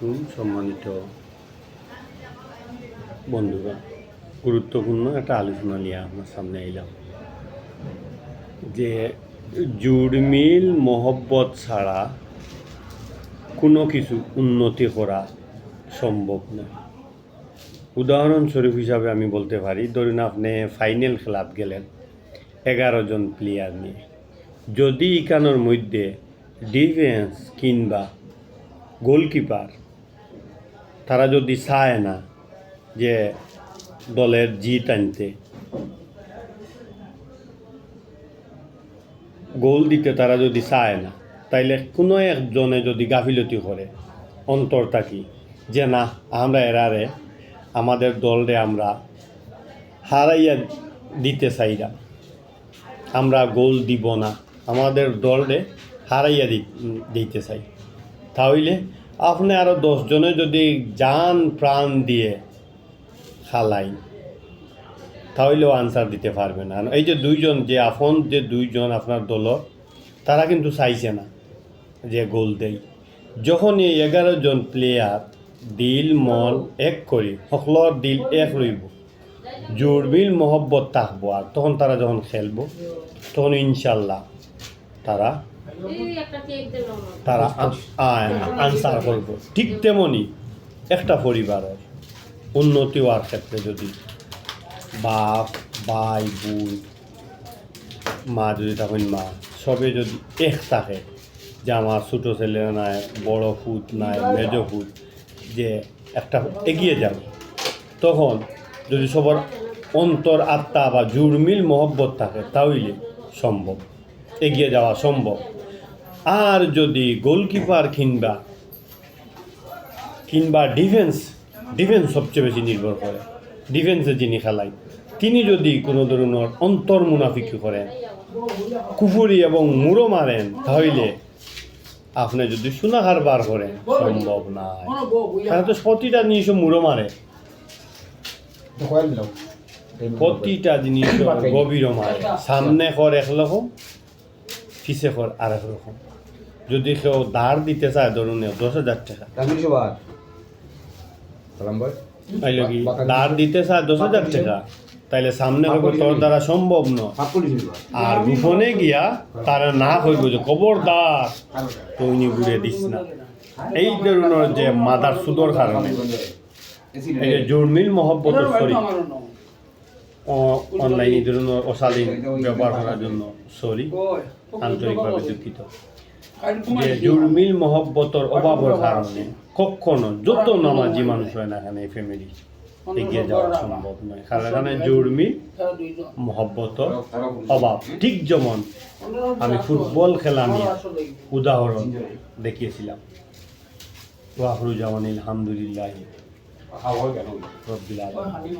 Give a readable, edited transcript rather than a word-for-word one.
আলাইকুম সম্মানিত বন্ধুরা, গুরুত্বপূর্ণ একটা আলোচনা নিয়ে আপনার সামনে এলাম যে জুড়মিল মহব্বত ছাড়া কোনো কিছু উন্নতি করা সম্ভব নয়। উদাহরণস্বরূপ হিসাবে আমি বলতে পারি, ধরুন আপনি ফাইনাল খেলাত গেলেন 11 জন প্লেয়ার নিয়ে, যদি এখানোর মধ্যে ডিফেন্স কিংবা গোলকিপার তারা যদি চায় না যে দলের জিত আনতে, গোল দিতে তারা যদি চায় না, তাইলে কোনো একজনে যদি গাফিলতি করে অন্তর থাকি যে না আমরা এরারে আমাদের দলরে আমরা হারাইয়া দিতে চাই না, আমরা গোল দিব না, আমাদের দলরে হারাইয়া দিতে চাই, তাহলে আপনি আরও 10 জনে যদি জান প্রাণ দিয়ে খালাইন তাহলেও আনসার দিতে পারবে না। এই যে দুইজন যে আপন যে দুইজন আপনার দলর, তারা কিন্তু চাইছে না যে গোল দেয়। যখন এই 11 জন প্লেয়ার দিল মন এক করি সকলর দিল এক রইব, জোরবিল মহব্বত থাকবো, আর তখন তারা যখন খেলবো তখন ইনশাল্লাহ তারা আনসার করব। ঠিক তেমনই একটা পরিবারের উন্নতি হওয়ার ক্ষেত্রে যদি বাপ ভাই বোন মা যদি তখন মা সবে যদি এক থাকে যে আমার ছোটো ছেলে নাই, বড় ফুট নাই, মেজ ফুট, যে একটা এগিয়ে যাবে, তখন যদি সবার অন্তর আত্মা বা জুড়মিল মহব্বত থাকে তাহলে সম্ভব, এগিয়ে যাওয়া সম্ভব। আর যদি গোলকিপার কিংবা ডিফেন্স সবচেয়ে বেশি নির্ভর করে, ডিফেন্সে যিনি খেলায় তিনি যদি কোনো ধরনের অন্তর মুনাফিকি করেন, কুফুরি এবং মুড়ো মারেন, তাহলে আপনি যদি সুনাহার বার করেন সম্ভব নয়। তাহলে তো প্রতিটা জিনিস মুড়ো মারে, প্রতিটা জিনিস গভীর মারে, সামনে কর একরকম, পিছে কর আর একরকম। যদি কেউ ধার দিতে চায়, ধরুন 10,000 টাকা কি ধার দিতে চায় 10,000 টাকা, তাইলে সামনে হইব তোর দ্বারা সম্ভব নয়, আর গোপনে গিয়া তারা না হইব যে খবরদার তুই ঘুরে দিস না। এই ধরনের যে মাদার সুদর কারণে এই যে জুড়মিল মহব্বতের সরি অনলাইনে ধরনের অশালীন ব্যবহার করার জন্য সরি, আন্তরিকভাবে দুঃখিত। যে জুড়মিল মহব্বতের অভাবের কারণে কখনো যত নামাজি মানুষ হয় না এখানে ফ্যামিলি এগিয়ে যাওয়া সম্ভব নয়, কারণ এখানে জুড়মিল মহব্বতের অভাব। ঠিক যেমন আমি ফুটবল খেলা নিয়ে উদাহরণ দেখিয়েছিলাম, ওয়াহরুজামান আলহামদুলিল্লাহ রব্বিল আলামিন।